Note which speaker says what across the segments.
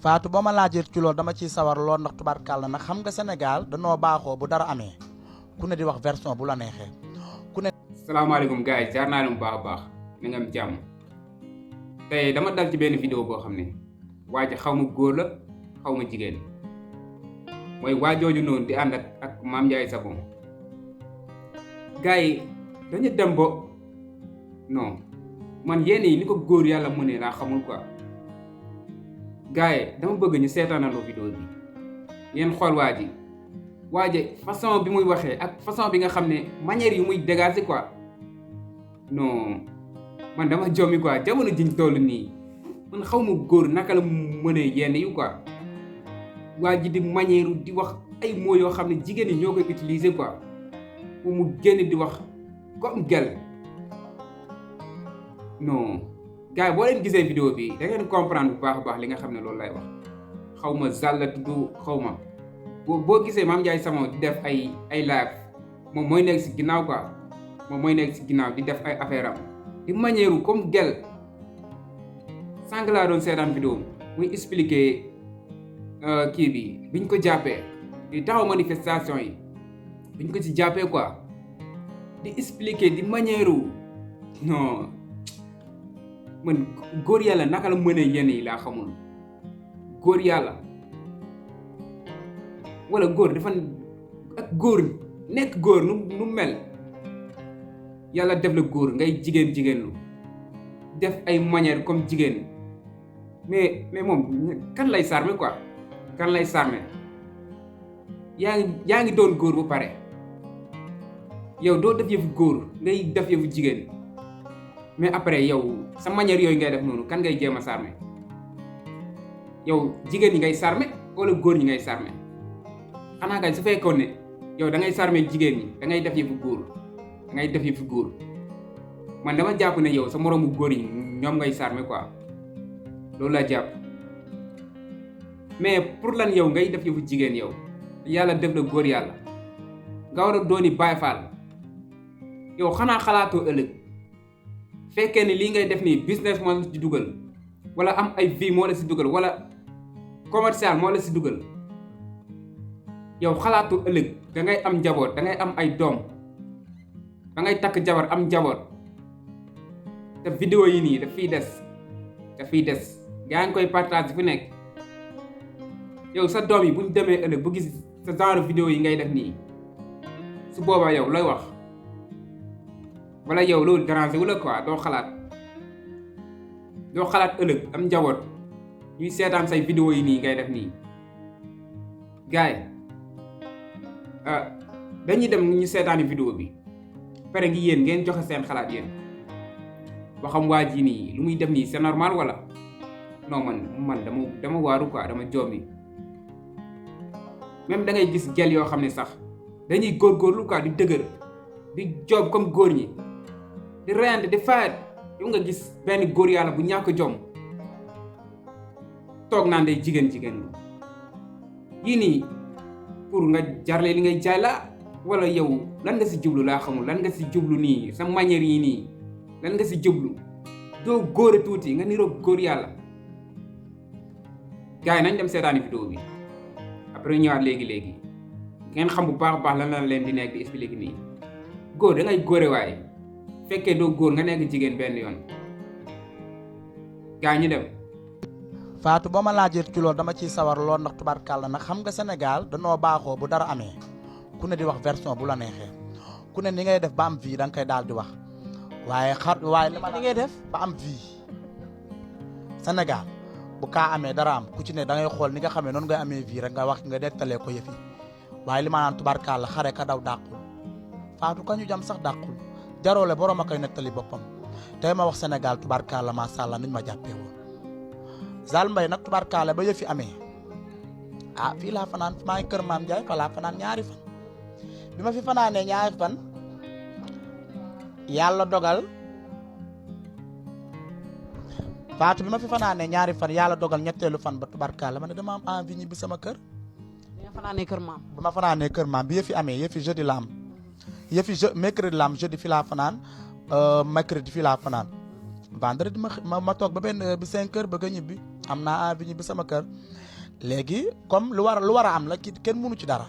Speaker 1: Fatou boo ma laajee ci loolu dama ciy sawar lool ndax tubaarkàlla nag xam nga Sénégal danoo baaxoo bu dara amee ku ne di wax version bu la neexee ku ne.
Speaker 2: salaamaaleykum gars yi jaar naa leen bu baax a baax na nga am jàmm tey dama dal ci benn vidéo boo xam ne waa ji xaw ma góor la xaw ma jigéen mooy waa jooju noonu di ànd ak Mame Ndiaye Savon gars yi dañu dem ba non man yenn yi ni ko góor yàlla mu ne laa xamul quoi gars yi dama bëgg ñu seetaanandoo vidéo bi yéen xool waa ji façon bi muy waxee ak façon bi nga xam ne manière yu muy dégager quoi non man dama jommi quoi jamono jiñ toll nii man xaw ma góor naka la mënee yenn yu quoi waa ji di manière di wax ay mots yoo xam ne jigéen ñi ñoo koy utiliser quoi pour mu génn di wax comme gel non gars yi boo leen gisee vidéo bi da ngeen comprendre bu baax a baax li nga xam ne loolu lay wax xaw ma zàlla tudd xaw ma boo gisee Mame Ndiaye Savon di def ay live moom mooy nekk si ginnaaw quoi moom mooy nekk si ginnaaw di def ay affaire am di manière comme gel sànq laa doon seetaan vidéo muy expliquer kii bi biñ ko jàppee di taxaw manifestation yi biñ ko ci jàppee quoi di expliquer di manière non man góor yàlla naka la mënee yenn yi laa xamul góor yàlla wala góor dafa ak góor nekk góor nu mel yàlla def la góor ngay jigéen lu def ay manière comme jigéen mais moom kan lay sarme quoi kan lay sarme yaa ngi doon góor bu pare yow doo def yëfu góor ngay def yëfu jigéen mais après yow sa manière yooyu ngay def noonu kan ngay jéem a sarme yow jigéen ñi ngay sarme wala góor ñi ngay sarme xanaa kay su fekkoon ne yow da ngay sarme jigéen ñi da ngay def yëfu góor da ngay def yëfu góor man dama jàpp ne yow sa moroomu góor yi ñoom ngay sarme quoi loolu laa jàpp mais pour lan yow ngay def yëfu jigéen yow yàlla def la góor yàlla nga war a dooni Baay Faal yow xanaa xalaatoo ëllëg fekkee ni lii ngay def nii business moo la si dugal wala am ay vie moo la si dugal wala commercial moo la si dugal yow xalaatu ëllëg da ngay am njaboot da ngay am ay doom da ngay takk jabar am njaboot te vidéo yi nii daf fiy des gaa ngi koy partage fu nekk yow sa doom yi bu ñu demee ëllëg bu gis sa genre vidéo yi ngay def nii su boobaa yow looy wax wala yow loolu déranger wu la quoi doo xalaat ëllëg am njaboot ñuy seetaan say vidéo yi nii ngay def nii gars yi dañuy dem ñu seetaani vidéo bi pare ngi yéen ngeen joxe seen xalaat yéen ba xam waa ji nii lu muy def nii c'est normal wala non man dama waaru quoi dama jommi même da ngay gis gel yoo xam ne sax dañuy góorgóorlu quoi di dëgër di job comme góor ñi di reyante di fayet yow nga gis benn góor yàlla bu ñàkk jom toog naan day jigéen yii nii pour nga jarle li ngay jaay la wala yow lan nga si jublu laa xamul lan nga si jublu nii sa manière yi nii lan nga si jublu doo góor a tuuti nga niroog góor yàlla gars yi nañ dem seetaani vidéo bi après ñëwaat léegi ngeen xam bu baax a baax lan la leen di nekk di expliquer nii góor da ngay góore waaye fekkee doo góor nga nekk jigéen benn yoon gars ñu dem.
Speaker 1: Fatou boo ma laajee ci loolu dama ciy sawar lool ndax tubaarkàlla nag xam nga Sénégal danoo baaxoo bu dara amee ku ne di wax version bu la neexee ku ne ni ngay def ba am vie da nga koy daal di wax waaye li ngay def ba am vie Sénégal bu kaa amee dara am ku ci ne da ngay xool ni nga xamee noonu ngay amee vie rek nga wax nga dettalee ko yëf yi waaye li ma naan tubaarkàlla xare ka daw dàqul Fatou ka ñu jam sax dàqul jaroole borom a koy nettali boppam tey ma wax Sénégal tubaarkàlla macha allah niñ ma jàppee woon Zal Mbaye nag tubaarkàlla ba yëf yi amee fii laa fanaan maa ngi kër Mame Ndiaye fa laa fanaan ñaari fan bi ma fi fanaanee ñaari fan yàlla dogal Fatou bi ma fi fanaanee ñaari fan yàlla dogal ñetteelu fan ba tubaarkàlla ma ne dama am envie ñibbi sama kër.
Speaker 3: bi ma fanaanee kër maam.
Speaker 1: ba ma fanaanee kër maam bi yëf yi amee yëf yi jeudi la am yëf yi mercredi la am jeudi fi laa fanaan mercredi fi laa fanaan vendredi ma toog ba benn bi 5 heures bëgg a ñibbi am naa envie ñibbi sama kër léegi comme lu war a am la kii kenn mënu ci dara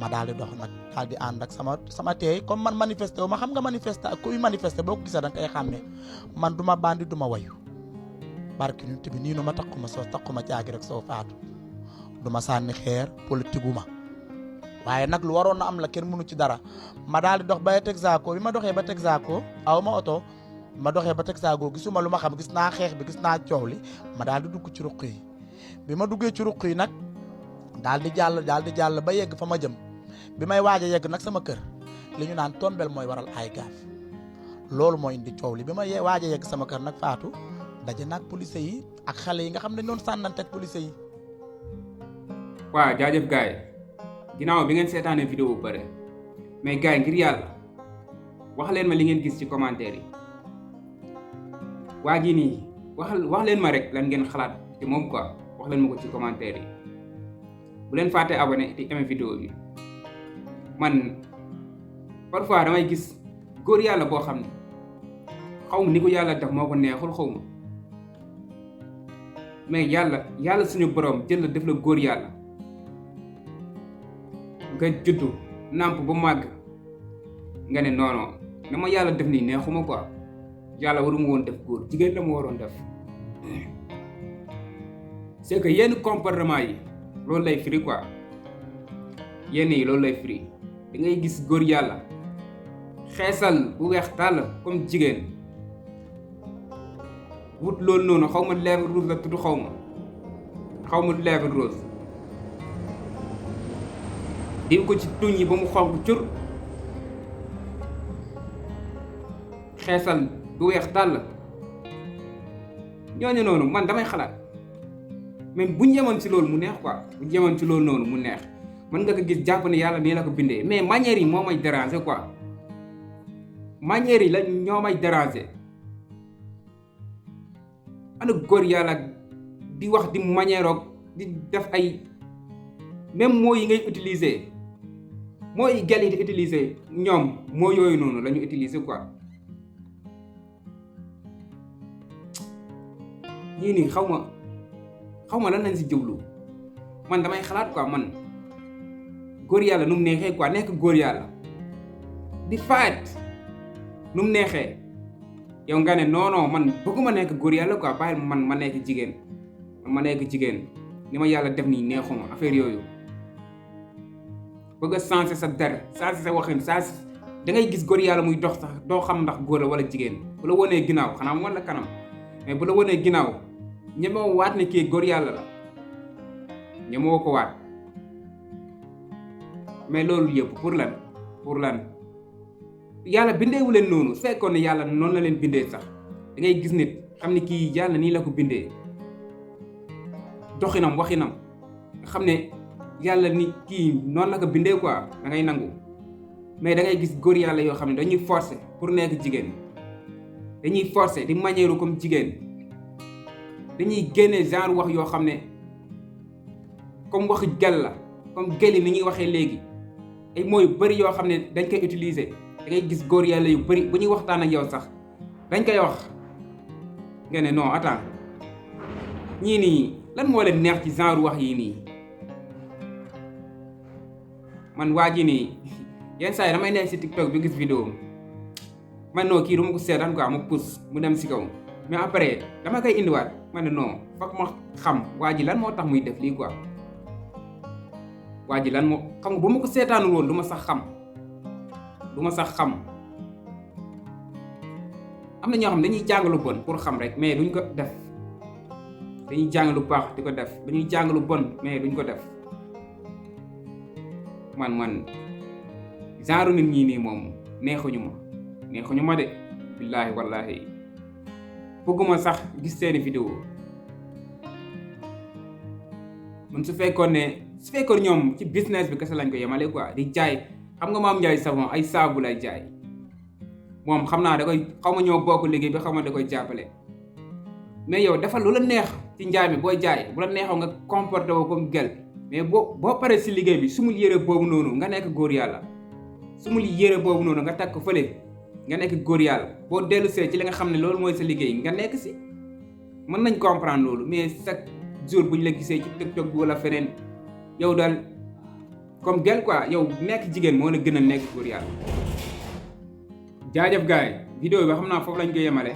Speaker 1: ma daal di dox nag daal di ànd ak sama teey comme man manifesté wu ma xam nga manifesté ak kuy manifesté boo ko gisee da nga koy xàmmee man du ma bandi du ma wayu barki ñu bi nii nu ma takkuma soo takkuma caagi rek soo faatu du ma sànni xeer politique wu ma waaye nag lu waroon na am la kenn mënu ci dara ma daal di dox ba Texaco bi ma doxee ba Texaco aw ma oto ma doxee ba Texaco gisuma lu ma xam gis naa xeex bi gis naa coow li ma daal di dugg ci ruq yi bi ma duggee ci ruq yi nag daal di jàll ba yegg fa ma jëm bi may waaj a yegg nag sama kër li ñu naan tombel mooy waral ay gaaf loolu mooy indi coow li bi ma waaj a yegg sama kër nag faatu daje nag police yi ak xale yi nga xam ne noonu sànnante ak police yi.
Speaker 2: waaw jaajëf gars yi ginnaaw bi ngeen seetaanee vidéo bu pare mais gars yi ngir yàlla wax leen ma li ngeen gis ci commentaire yi waa ji nii wax leen ma rek lan ngeen xalaat te moom quoi wax leen ma ko ci commentaire yi bu leen fàtte abonné te aimé vidéo bi man parfois damay gis góor yàlla boo xam ne xaw ma ni ko yàlla def moo ko neexul xaw ma mais yàlla suñu borom jël la def la góor yàlla nga juddu nàmp ba màgg nga ne non na ma yàlla def nii neexuma quoi yàlla waruma woon def góor jigéen la ma waroon def c'est que yenn comportement yi loolu lay firi quoi yenn yi loolu lay firi da ngay gis góor yàlla xeesal bu weex tàll comme jigéen wut loolu noonu xaw ma lèvre rouge la tudd xaw ma lèvre rose diw ko ci tuñ yi ba mu xonq cur xeesal bu weex tàll ñooñu noonu man damay xalaat même bu ñu yemoon ci loolu mu neex quoi bu ñu yemoon ci loolu noonu mu neex mën nga ko gis jàpp ne yàlla nii la ko bindee mais manière yi moo may déranger quoi manière yi la ñoo may déranger ana góor yàlla di wax di manière ak di def ay même mots yi ngay utiliser mots yi gel yi di utiliser ñoom mots yooyu noonu la ñu utiliser quoi ñii nii xaw ma lan lañ si jublu man damay xalaat quoi man góor yàlla nu mu neexee quoi nekk góor yàlla di faat nu mu neexee yow nga ne non man bëgguma nekk góor yàlla quoi bàyyi man ma nekk jigéen ni ma yàlla def nii neexuma affaire yooyu bëgg a changer sa der changer sa waxin da ngay gis góor yàlla muy dox sax doo xam ndax góor la wala jigéen bu la wonee ginnaaw xanaa mu wan la kanam mais bu la wonee ginnaaw ñemoo waat ne kii góor yàlla la ñemoo ko waat mais loolu yëpp pour lan yàlla bindeewu leen noonu su fekkoon ne yàlla noonu la leen bindee sax da ngay gis nit xam ne kii yàlla nii la ko bindee doxinam waxinam xam ne yàlla ni kii noonu la ko bindee quoi da ngay nangu mais da ngay gis góor yàlla yoo xam ne dañuy forcer pour nekk jigéen dañuy forcer di manière comme jigéen dañuy génne genre wax yoo xam ne comme waxi gel la comme gel yi ni ñuy waxee léegi ay mots yu bëri yoo xam ne dañ koy utiliser da ngay gis góor yàlla yu bëri bu ñuy waxtaan ak yow sax dañ koy wax nga ne non attends ñii nii lan moo leen neex ci genre wax yii nii man waa ji nii yenn saa yi damay nekk si TikTok bi gis vidéo man non kii du ma ko seetaan quoi ma pousse mu dem si kaw mais après dama koy indiwaat ma ne non foog ma xam waa ji lan moo tax muy def lii quoi waa ji lan moo xam nga bu ma ko seetaanul woon du ma sax xam am na ñoo xam dañuy jàng lu bon pour xam rek mais duñ ko def dañuy jàng lu baax di ko def dañuy jàng lu bon mais duñ ko def man genre nit ñi nii moom neexuñu ma de billaahi wallaahi bëgguma sax gis seeni vidéo man su fekkoon ñoom ci business bi kese lañ ko yemale quoi di jaay xam nga Mame Ndiaye Savon ay saabu lay jaay moom xam naa da koy xaw ma ñoo bokk liggéey bi xaw ma da koy jàppale mais yow defal lu la neex ci njaay mi booy jaay bu la neexoo nga comporté woo comme gel mais boo paree si liggéey bi sumul yére boobu noonu nga nekk góor yàlla sumul yére boobu noonu nga takk fële nga nekk góor yàlla boo dellu see ci li nga xam ne loolu mooy sa liggéey nga nekk si mën nañ comprendre loolu mais chaque jour bu ñu la gisee ci TikTok bi wala feneen yow daal comme gel quoi yow nekk jigéen moo la gën a nekk góor yàlla. jaajëf gars yi vidéo bi xam naa foofu lañ koy yemale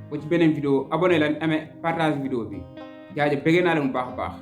Speaker 2: ba ci beneen vidéo abonné leen amee partage vidéo bi jaajëf bëggee naa leen bu baax a baax.